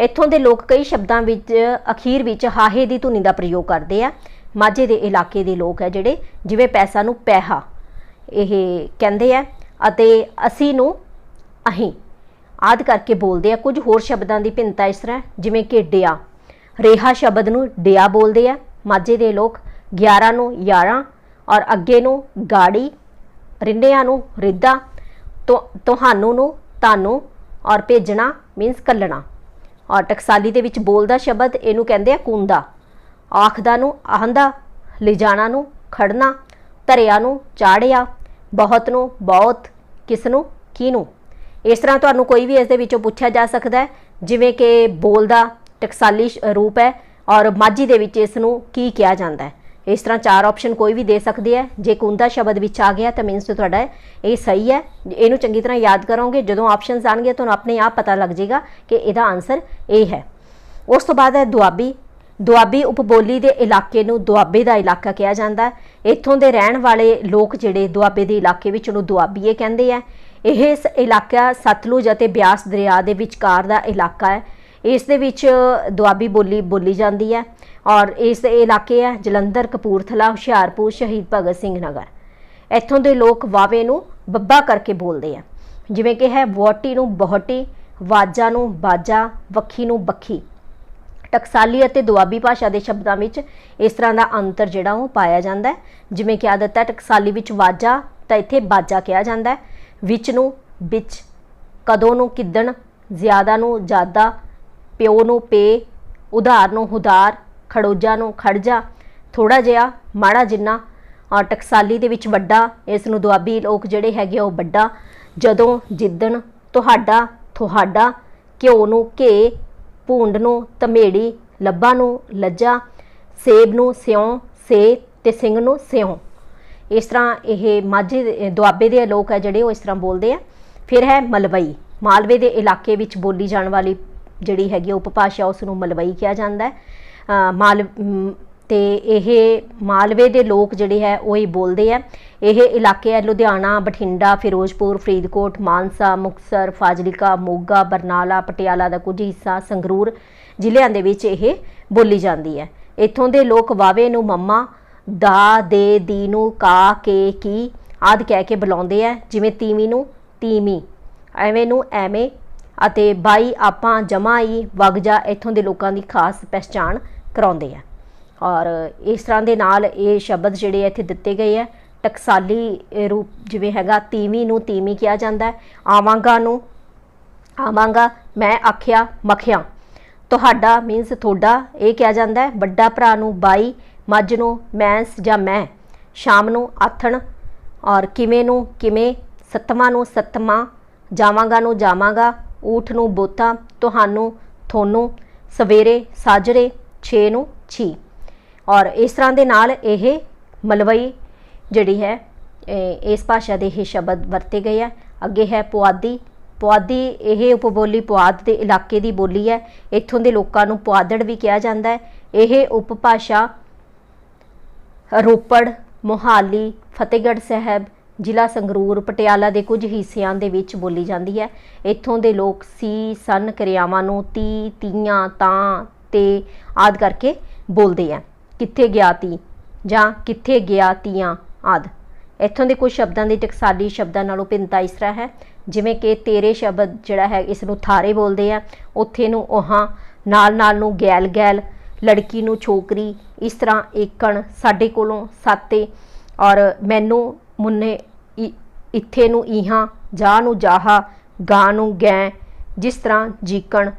इत्थों के लोग कई शब्दों विच अखीर विच हाहे की धुनी का प्रयोग करते हैं। माझे के इलाके के लोग है जिहड़े जिवें पैसा नूं पैहा यह कहते हैं अते असी नूं अहीं आदि करके बोलते हैं। कुछ होर शब्दों की भिन्नता इस तरह जिवें कि डिया, रेहा शब्द नूं डिया बोलते हैं माझे के लोग, 11 नूं 11 और अगे नूं गाड़ी, रिन्निया नूं रिद्धा, तुहानूं नूं तानूं और भेजना मीनस कल्लना। और टकसाली दे विच बोलदा शब्द इनू कहंदे आ कूंदा, आखदा नूं आंदा, लिजाना नूं खड़ना, धरिया नूं चाढ़िया, बहुत नूं बहुत, किस नूं किनूं। इस तरह तुहानूं कोई भी इस दे विचों पूछा जा सकता है जिवें कि बोलदा टकसाली रूप है और माझी दे विच इस नूं की कहा जाता है। इस तरह 4 ऑप्शन कोई भी दे सकते हैं। जे कूंदा शब्द विच आ गया तो मीनस तुहाडा ये सही है। इनू चंगी तरह याद करोगे, जदों ऑप्शनस आएंगे तो अपने आप पता लग जाएगा कि इहदा आंसर ये है। उस तो बाद है दुआबी। दुआबी उपबोली के इलाके नूं दुआबे का इलाका कहा जाता है। इत्थों के रहने वाले लोग जिहड़े दुआबे के इलाके विच नूं दुआबीए कहंदे आ। यह इलाका सतलुज और ब्यास दरिया के विचकार का इलाका है। इस दे विच दुआबी बोली बोली जाती है और इस इलाके है जलंधर, कपूरथला, हुशियारपुर, शहीद भगत सिंह नगर। इत्थों के लोग वावे नूं बब्बा करके बोलते हैं जिवें कि है वोटी नूं बोहटी, वाजा नूं बाजा, वक्खी नूं बखी। टकसाली और दुआबी भाषा के शब्दों में इस तरह का अंतर जिहड़ा वो पाया जाता है। जिवें कि आदत है टकसाली विच वाजा तो इत्थे बाजा कहा जाता है, विच नूं बिच, कदों नूं किदण, ज़्यादा नूं ज़्यादा, प्यो नूं पे, उधार नूं हुदार, खड़ोजा नूं खड़जा, थोड़ा जिहा माड़ा जिन्ना। और टकसाली दे विच वड्डा इस नूं दुआबी लोग जिहड़े हैगे वो वड्डा, जदों जिद्दण, तुहाडा तुहाडा, घ्यो नूं घे, भूंड नूं धमेड़ी, लब्बा नूं लज्जा, सेब नूं स्यों से ते सिंह नूं स्यों। इस तरह यह माझे दुआबे के लोग है जिहड़े इस तरह बोलते हैं। फिर है मलवई। मालवे के इलाके विच बोली जाने वाली जिहड़ी हैगी उपभाषा उसनूं मलवई कहा जाता है। ते यह मालवे के लोग जिहड़े है वो ही बोलते हैं। यह इलाके है लुधियाना, बठिंडा, फिरोजपुर, फरीदकोट, मानसा, मुक्तसर, फाजिलका, मोगा, बरनाला, पटियाला का कुछ हिस्सा, संगरूर जिलियां दे विच यह बोली जाती है। इत्थों के लोग वावे नूं मम्मा, दा, दे, दी नूं का, के, की आदि कह के बुलाते हैं। जिवें तीवी नूं तीमी, एवें नूं एवें अते बाई आपां जमाई वगजा इत्थों के लोगों की खास पहचान कराउंदे हैं। और इस तरह के नाल ये शब्द जिहड़े इत्थे दिते गए है। टकसाली रूप जिवें हैगा तीवी नूं तीमी कहा जाता है, आवांगा नूं आवांगा, मैं आख्या मखिया, तुहाडा मीनस थोड़ा ये कहा जाता है। बड़ा भरा नूं बाई, मझ नूं मैंस जां मैं, शाम नूं आथण और किवें नूं किवें, सतवां नूं सतमां, जावांगा नूं जावांगा, ऊठ नूं बोता, तुहानूं थोनूं, सवेरे साजरे, छे नूं छी। और इस तरह के नाल यह मलवई जिहड़ी है इस भाषा के ये शब्द वरते गए हैं। अगे है पुआधी। पुआधी यह उपबोली पुआध के इलाके की बोली है। इत्थों के लोगों को पुआधड़ भी कहा जाता है। यह उपभाषा रोपड़, मोहाली, फतेहगढ़ साहब, जिला संगरूर, पटियाला के कुछ हिस्सों के विच बोली जाती है। इत्थों के लोग सी सन क्रियावां नूं ती, तीयां, तां, ते आदि करके बोलते हैं। कित्थे गया ती जां कित्थे गया तियां आदि। इत्थों के कुछ शब्दों की टकसाली शब्दों नालों भिन्नता इस तरह है, जिमें कि तेरे शब्द जिहड़ा है इसनूं थारे बोलते हैं, उत्थे नूं ओहां, नाल नाल नूं गैल गैल, लड़की नूं छोकरी, इस तरह एकण, साडे कोलों साते, और मैनू मुन्ने, इत्थे नूं इहां, जा नूं जाहा, गा नूं गैं, जिस तरह जीकण,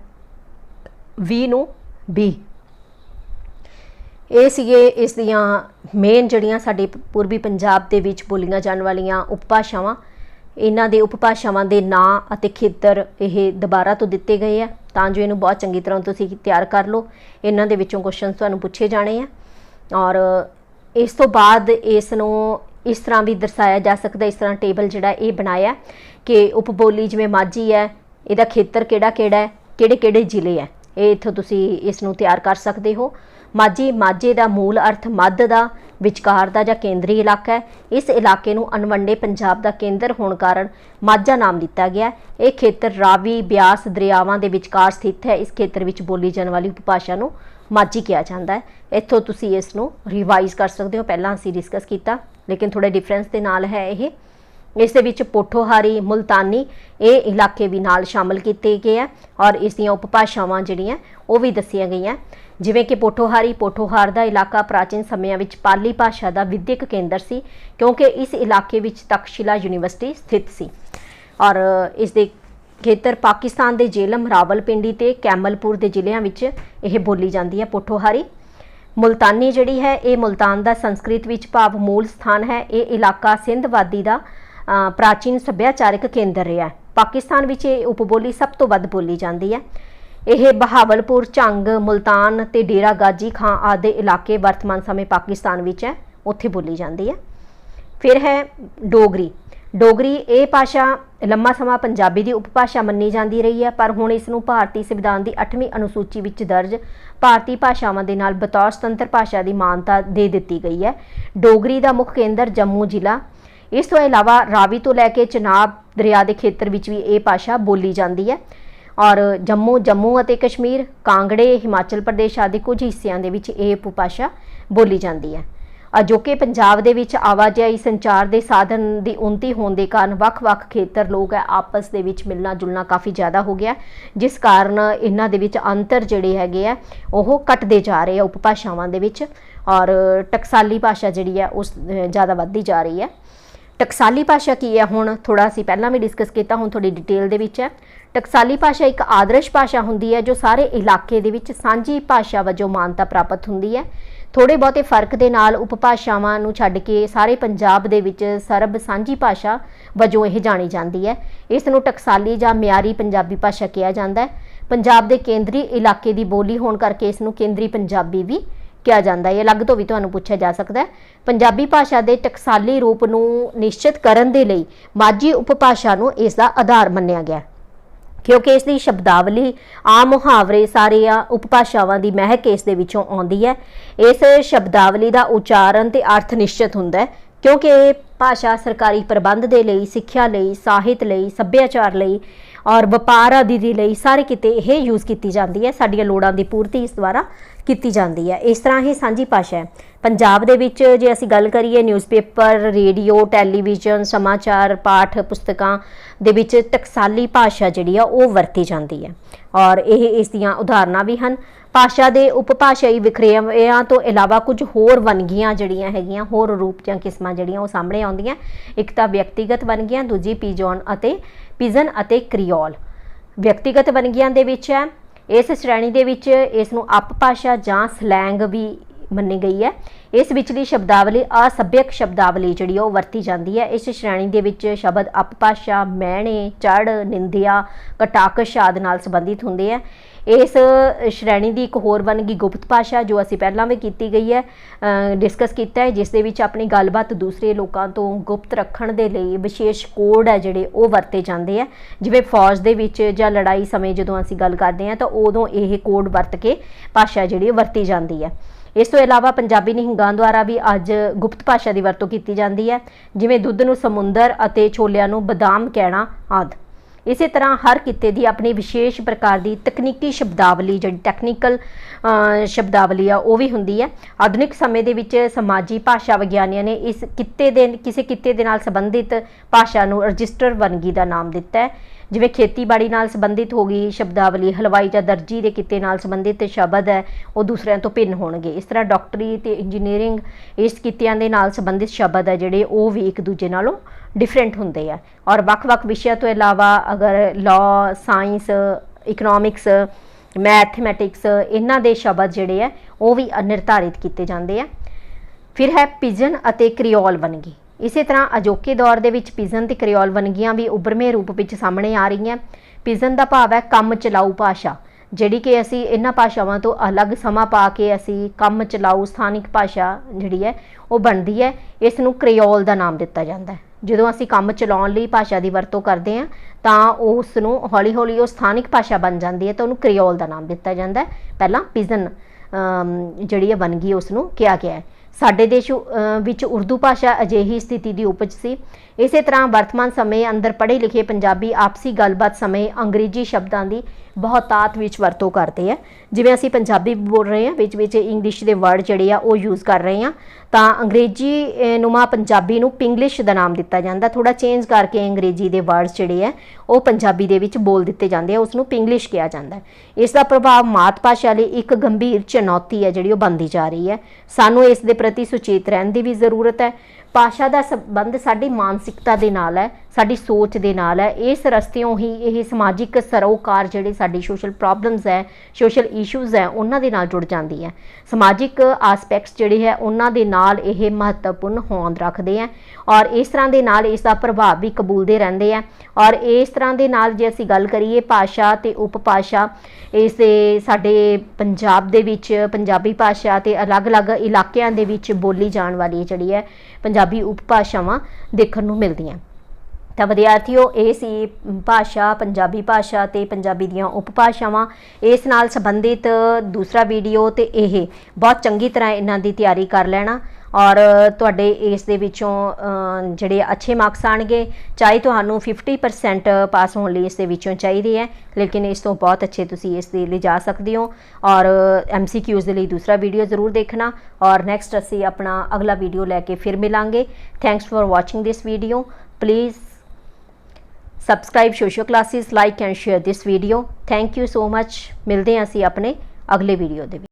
वी नूं भी। ये सीगे इस दियां मेन जड़ियां साडे पूर्वी पंजाब दे विच बोलियां जाण वालियां उपभाषावां। इन्हां दे उपभाषावां दे नां अते खेतर ये दुबारा तो दिते गए हैं, तां जो इहनूं बहुत चंगी तरह तुसीं तैयार कर लो। इन्हां दे विचों क्वेश्चन तुहानूं पुछे जाने हैं, और इस तो बाद इसनूं इस तरह भी दर्शाया जा सकता, इस तरह टेबल जिहड़ा ये बनाया कि उपबोली जिवें माझी है, इहदा खेतर किहड़ा किहड़ा है, किहड़े किहड़े जिले है, ये इत्थों तुसीं इसनूं तैयार कर सकते हो। माझी, माझे का मूल अर्थ मध्ध का, विचकार का जां केंद्री इलाका है। इस इलाके नूं अनवंडे पंजाब का केंद्र होने कारण माझा नाम दिता गया। यह खेतर रावी ब्यास दरियावां दे विचकार स्थित है। इस खेतर विच बोली जाने वाली उपभाषा नूं माझी कहा जाता है। इत्थों तुसीं इसनूं रिवाइज कर सकते हो, पहलां असीं डिस्कस किया लेकिन थोड़े डिफरेंस के नाल है यह। इस दे विच पोठोहारी, मुल्तानी ये इलाके भी नाल शामिल किए गए हैं, और इस दियां उपभाषावां जिहड़ियां वो भी दसियां गईयां। जिवें कि पोठोहारी, पोठोहार का इलाका प्राचीन समयां विच पाली भाषा का विद्यक केंद्र सी, क्योंकि इस इलाके विच तक्षशिला यूनीवर्सिटी स्थित सी। और इस दे खेतर पाकिस्तान के जेलम, रावलपिंडी ते कैमलपुर के जिलिਆਂ विच यह बोली जाती है पोठोहारी। मुल्तानी जिहड़ी है ये मुल्तान का संस्कृत विच भाव मूल स्थान है। ये इलाका सिंध वादी का प्राचीन सभ्याचारक केंद्र रहा है। पाकिस्तान विच ये उपबोली सब तो वध बोली जाती है। यह बहावलपुर, झंग, मुल्तान ते डेरा गाजी खां आदि इलाके वर्तमान समय पाकिस्तान विच है, उत्थे बोली जाती है। फिर है डोगरी। डोगरी ये भाषा लंबा समा पंजाबी की उपभाषा मन्नी जाती रही है, पर हुण इसनूं भारतीय संविधान की 8वीं अनुसूची विच दर्ज भारतीय भाषावां दे नाल बतौर सुतंत्र भाषा की मानता दे दी गई है। डोगरी का मुख्य केंद्र जम्मू जिला। इस तो इलावा रावी तो लैके चनाब दरिया के खेतर विच भी ये भाषा बोली जाती है। और जम्मू अते कश्मीर, कांगड़े, हिमाचल प्रदेश आदि कुछ हिस्सों के विच ये उपभाषा बोली जाती है। अजोके पंजाब दे विच आवाजाही संचार के साधन की उन्नति होने के कारण वख-वख खेतर लोग है आपस दे विच मिलना जुलना काफ़ी ज़्यादा हो गया, जिस कारण इन्हां दे विच अंतर जिहड़े हैगे आ ओह घटदे जा रहे हैं उपभाषावां दे विच, और टकसाली भाषा जिहड़ी है उस ज़्यादा वधदी जा रही है। टकसाली भाषा की है, हुण थोड़ा असीं पहलां भी डिस्कस किया, हुण थोड़ी डिटेल दे विच है। टकसाली भाषा एक आदर्श भाषा हुंदी है जो सारे इलाके दे विच सांझी भाषा वजों मानता प्राप्त हुंदी है। थोड़े बहुते फर्क दे नाल उपभाषावां नूं छड्ड के सारे पंजाब दे विच सरब सांझी भाषा वजों यह जानी जाती है। इस नूं टकसाली जां म्यारी पंजाबी भाषा कहा जाता है। पंजाब के केंद्री इलाके की बोली होने करके इस नूं केंद्री पंजाबी भी कहा जाता है। अलग तो भी तुहानूं पूछा जा सकता है। पंजाबी भाषा के टकसाली रूप नूं निश्चित करन दे लई माझी उपभाषा नूं इसदा आधार मन्निया गया, क्योंकि इसकी शब्दावली आम मुहावरे सारिया उपभाषावां की महक इस दे विचों आउंदी है। इस शब्दावली का उच्चारण ते अर्थ निश्चित हुंदा है, क्योंकि ये भाषा सरकारी प्रबंध के लिए, सिक्ख्या लई, ਸਾਹਿਤ ਲਈ, सभ्याचार ਲਈ और ਵਪਾਰ आदि ਦੇ ਲਈ ਸਾਰੇ किते यह यूज़ की जाती है। साडियां लोड़ां दी पूर्ति इस द्वारा की जाती है। इस तरह ही सांझी भाषा है। पंजाब दे विच जे असीं गल करिए न्यूज़पेपर, रेडियो, टैलीविजन, समाचार, पाठ पुस्तकां दे विच टकसाली भाषा जिहड़ी आ ओह वरती जाती है, और यह इस दियां उदाहरणां भी हैं। भाषा के उपभाषाई विखरेविਆਂ तो इलावा कुछ होर वनगियां जिहड़ियां हैगियां, होर रूप जां किस्मां जिहड़ियां वो सामने आउंदियां। एक तां व्यक्तिगत वनगियां, दूजी पिजन अते क्रियोल। व्यक्तिगत वनगियां दे विच है इस श्रेणी दे विच इस नूं अप भाषा जां स्लैंग भी मन्नी गई है। इस विचली शब्दावली असभ्यक शब्दावली जिहड़ी वो वरती जाती है। इस श्रेणी दे विच शब्द अपभाषा, मैणे, चढ़, निंदिया, कटाकश आदि नाल संबंधित हुंदे है। इस श्रेणी की एक होर वनगी गुप्त भाषा जो असी पहलां भी की गई है, डिस्कस किया है, जिस दे विच अपनी गलबात दूसरे लोगों तो गुप्त रखण दे लई विशेष कोड है जिहड़े वो वरते जाते हैं। जिवें फौज दे विच जां लड़ाई समय जदों असी गल करते हैं तो उदों यह कोड वरत के भाषा जिहड़ी वरती जाती है। इस तो इलावा पंजाबी निहंगां द्वारा भी अज गुप्त भाषा की वरतों की जाती है, जिवें दुੱਧ नूं समुंदर अते छोलिਆਂ नूं बदाम कहना आदि। ਇਸੇ ਤਰ੍ਹਾਂ ਹਰ ਕਿੱਤੇ ਦੀ ਆਪਣੀ ਵਿਸ਼ੇਸ਼ ਪ੍ਰਕਾਰ ਦੀ ਤਕਨੀਕੀ ਸ਼ਬਦਾਵਲੀ, ਜਿਹੜੀ ਟੈਕਨੀਕਲ ਸ਼ਬਦਾਵਲੀ ਆ ਉਹ ਵੀ ਹੁੰਦੀ ਹੈ। ਆਧੁਨਿਕ ਸਮੇਂ ਦੇ ਵਿੱਚ ਸਮਾਜੀ ਭਾਸ਼ਾ ਵਿਗਿਆਨੀਆਂ ਨੇ ਇਸ ਕਿੱਤੇ ਦੇ ਕਿਸੇ ਕਿੱਤੇ ਦੇ ਨਾਲ ਸੰਬੰਧਿਤ ਭਾਸ਼ਾ ਨੂੰ ਰਜਿਸਟਰ ਵੰਨਗੀ ਦਾ ਨਾਮ ਦਿੱਤਾ ਹੈ। ਜਿਵੇਂ ਖੇਤੀਬਾੜੀ ਨਾਲ ਸੰਬੰਧਿਤ ਹੋ ਗਈ ਸ਼ਬਦਾਵਲੀ, ਹਲਵਾਈ ਜਾਂ ਦਰਜੀ ਦੇ ਕਿੱਤੇ ਨਾਲ ਸੰਬੰਧਿਤ ਸ਼ਬਦ ਹੈ ਉਹ ਦੂਸਰਿਆਂ ਤੋਂ ਭਿੰਨ ਹੋਣਗੇ। ਇਸ ਤਰ੍ਹਾਂ ਡਾਕਟਰੀ ਤੇ ਇੰਜੀਨੀਅਰਿੰਗ ਇਸ ਕਿੱਤਿਆਂ ਦੇ ਨਾਲ ਸੰਬੰਧਿਤ ਸ਼ਬਦ ਹੈ ਜਿਹੜੇ ਉਹ ਵੀ ਇੱਕ ਦੂਜੇ ਨਾਲੋਂ ਡਿਫਰੈਂਟ ਹੁੰਦੇ ਆ। ਔਰ ਵੱਖ-ਵੱਖ ਵਿਸ਼ਿਆਂ ਤੋਂ ਇਲਾਵਾ ਅਗਰ ਲਾਅ, ਸਾਇੰਸ, ਇਕਨੋਮਿਕਸ, ਮੈਥਮੈਟਿਕਸ, ਇਹਨਾਂ ਦੇ ਸ਼ਬਦ ਜਿਹੜੇ ਆ ਉਹ ਵੀ ਨਿਰਧਾਰਿਤ ਕੀਤੇ ਜਾਂਦੇ ਆ। ਫਿਰ ਹੈ ਪਿਜਨ ਅਤੇ ਕ੍ਰਿਓਲ ਵੰਨਗੀ। ਇਸੇ ਤਰ੍ਹਾਂ ਅਜੋਕੇ ਦੌਰ ਦੇ ਵਿੱਚ ਪਿਜਨ ਤੇ ਕ੍ਰਿਓਲ ਵੰਨਗੀਆਂ ਵੀ ਉੱਭਰਵੇਂ ਰੂਪ ਵਿੱਚ ਸਾਹਮਣੇ ਆ ਰਹੀਆਂ। ਪਿਜਨ ਦਾ ਭਾਵ ਹੈ ਕੰਮ ਚਲਾਊ ਭਾਸ਼ਾ, ਜਿਹੜੀ ਕਿ ਅਸੀਂ ਇਹਨਾਂ ਭਾਸ਼ਾਵਾਂ ਤੋਂ ਅਲੱਗ ਸਮਾਂ ਪਾ ਕੇ ਅਸੀਂ ਕੰਮ ਚਲਾਊ ਸਥਾਨਿਕ ਭਾਸ਼ਾ ਜਿਹੜੀ ਹੈ ਉਹ ਬਣਦੀ ਹੈ। ਇਸ ਨੂੰ ਕ੍ਰਿਓਲ ਦਾ ਨਾਮ ਦਿੱਤਾ ਜਾਂਦਾ ਹੈ। ਜਦੋਂ ਅਸੀਂ ਕੰਮ ਚਲਾਉਣ ਲਈ ਭਾਸ਼ਾ ਦੀ ਵਰਤੋਂ ਕਰਦੇ ਹਾਂ ਤਾਂ ਉਸ ਨੂੰ ਹੌਲੀ ਹੌਲੀ ਉਹ ਸਥਾਨਿਕ ਭਾਸ਼ਾ ਬਣ ਜਾਂਦੀ ਹੈ ਤਾਂ ਉਹਨੂੰ ਕ੍ਰਿਓਲ ਦਾ ਨਾਮ ਦਿੱਤਾ ਜਾਂਦਾ ਹੈ। ਪਹਿਲਾਂ ਪਿਜਨ ਜਿਹੜੀ ਹੈ ਵੰਨਗੀ ਉਸ ਨੂੰ ਕਿਹਾ ਗਿਆ ਹੈ। ਸਾਡੇ ਦੇਸ਼ ਵਿੱਚ ਉਰਦੂ ਭਾਸ਼ਾ ਅਜਿਹੀ ਸਥਿਤੀ ਦੀ ਉਪਜ ਸੀ। ਇਸੇ ਤਰ੍ਹਾਂ ਵਰਤਮਾਨ ਸਮੇਂ ਅੰਦਰ ਪੜ੍ਹੇ ਲਿਖੇ ਪੰਜਾਬੀ ਆਪਸੀ ਗੱਲਬਾਤ ਸਮੇਂ ਅੰਗਰੇਜ਼ੀ ਸ਼ਬਦਾਂ ਦੀ ਬਹੁਤਾਤ ਵਿੱਚ ਵਰਤੋਂ ਕਰਦੇ ਆ। ਜਿਵੇਂ ਅਸੀਂ ਪੰਜਾਬੀ ਬੋਲ ਰਹੇ ਹਾਂ, ਵਿੱਚ ਇੰਗਲਿਸ਼ ਦੇ ਵਰਡ ਜਿਹੜੇ ਆ ਉਹ ਯੂਜ਼ ਕਰ ਰਹੇ ਹਾਂ, ਤਾਂ ਅੰਗਰੇਜ਼ੀ ਨੁਮਾ ਪੰਜਾਬੀ ਨੂੰ ਪਿੰਗਲਿਸ਼ ਦਾ ਨਾਮ ਦਿੱਤਾ ਜਾਂਦਾ। ਥੋੜਾ ਚੇਂਜ ਕਰਕੇ ਅੰਗਰੇਜ਼ੀ ਦੇ ਵਰਡਸ ਜਿਹੜੇ ਆ ਉਹ ਪੰਜਾਬੀ ਦੇ ਵਿੱਚ ਬੋਲ ਦਿੱਤੇ ਜਾਂਦੇ ਆ, ਉਸ ਨੂੰ ਪਿੰਗਲਿਸ਼ ਕਿਹਾ ਜਾਂਦਾ। ਇਸ ਦਾ ਪ੍ਰਭਾਵ ਮਾਤ ਭਾਸ਼ਾ ਲਈ ਇੱਕ ਗੰਭੀਰ ਚੁਣੌਤੀ ਹੈ ਜਿਹੜੀ ਉਹ ਬਣਦੀ ਜਾ ਰਹੀ ਹੈ। ਸਾਨੂੰ ਇਸ ਦੇ ਪ੍ਰਤੀ ਸੁਚੇਤ ਰਹਿਣ ਦੀ ਵੀ ਜ਼ਰੂਰਤ ਹੈ। ਭਾਸ਼ਾ ਦਾ ਸੰਬੰਧ ਸਾਡੀ ਮਾਨਸਿਕਤਾ ਦੇ ਨਾਲ ਹੈ, ਸਾਡੀ ਸੋਚ ਦੇ ਨਾਲ ਹੈ। ਇਸ ਰਸਤਿਓਂ ਹੀ ਇਹ ਸਮਾਜਿਕ ਸਰੋਕਾਰ ਜਿਹੜੇ ਸਾਡੀ ਸੋਸ਼ਲ ਪ੍ਰੋਬਲਮਸ ਹੈ, ਸੋਸ਼ਲ ਇਸ਼ੂਜ਼ ਹੈ, ਉਹਨਾਂ ਦੇ ਨਾਲ ਜੁੜ ਜਾਂਦੀ ਹੈ। ਸਮਾਜਿਕ ਆਸਪੈਕਟਸ ਜਿਹੜੇ ਹੈ ਉਹਨਾਂ ਦੇ ਨਾਲ ਇਹ ਮਹੱਤਵਪੂਰਨ ਹੋਂਦ ਰੱਖਦੇ ਹੈ ਔਰ ਇਸ ਤਰ੍ਹਾਂ ਦੇ ਨਾਲ ਇਸ ਦਾ ਪ੍ਰਭਾਵ ਵੀ ਕਬੂਲਦੇ ਰਹਿੰਦੇ ਆ। ਔਰ ਇਸ ਤਰ੍ਹਾਂ ਦੇ ਨਾਲ ਜੇ ਅਸੀਂ ਗੱਲ ਕਰੀਏ ਭਾਸ਼ਾ ਤੇ ਉਪਭਾਸ਼ਾ, ਇਸ ਦੇ ਸਾਡੇ ਪੰਜਾਬ ਦੇ ਵਿੱਚ ਪੰਜਾਬੀ ਭਾਸ਼ਾ ਤੇ ਅਲੱਗ-ਅਲੱਗ ਇਲਾਕਿਆਂ ਦੇ ਵਿੱਚ ਬੋਲੀ ਜਾਣ ਵਾਲੀ ਜਿਹੜੀ ਹੈ ਪੰਜਾਬੀ ਉਪਭਾਸ਼ਾਵਾਂ ਦੇਖਣ ਨੂੰ ਮਿਲਦੀਆਂ। ਤਾਂ ਵਿਦਿਆਰਥੀਓ, ਇਹ ਸੀ ਭਾਸ਼ਾ, ਪੰਜਾਬੀ ਭਾਸ਼ਾ ਤੇ ਪੰਜਾਬੀ ਦੀਆਂ ਉਪਭਾਸ਼ਾਵਾਂ। ਇਸ ਨਾਲ ਸੰਬੰਧਿਤ ਦੂਸਰਾ ਵੀਡੀਓ ਤੇ ਇਹ ਬਹੁਤ ਚੰਗੀ ਤਰ੍ਹਾਂ ਇਹਨਾਂ ਦੀ ਤਿਆਰੀ ਕਰ ਲੈਣਾ ਔਰ ਤੁਹਾਡੇ ਇਸ ਦੇ ਵਿੱਚੋਂ ਜਿਹੜੇ ਅੱਛੇ ਮਾਰਕਸ ਆਣਗੇ। ਚਾਹੇ ਤੁਹਾਨੂੰ 50% ਪਾਸ ਹੋਣ ਲਈ ਇਸ ਦੇ ਵਿੱਚੋਂ ਚਾਹੀਦੇ ਹੈ, ਲੇਕਿਨ ਇਸ ਤੋਂ ਬਹੁਤ ਅੱਛੇ ਤੁਸੀਂ ਇਸ ਦੇ ਲਈ ਜਾ ਸਕਦੇ ਹੋ। ਔਰ MCQs ਦੇ ਲਈ ਦੂਸਰਾ ਵੀਡੀਓ ਜ਼ਰੂਰ ਦੇਖਣਾ ਔਰ ਨੈਕਸਟ ਅਸੀਂ ਆਪਣਾ ਅਗਲਾ ਵੀਡੀਓ ਲੈ ਕੇ ਫਿਰ ਮਿਲਾਂਗੇ। Thanks for watching this video. Please subscribe social classes, like and share this video. Thank you so much. ਮਿਲਦੇ ਹਾਂ ਅਸੀਂ ਆਪਣੇ ਅਗਲੇ ਵੀਡੀਓ ਦੇ ਵਿੱਚ।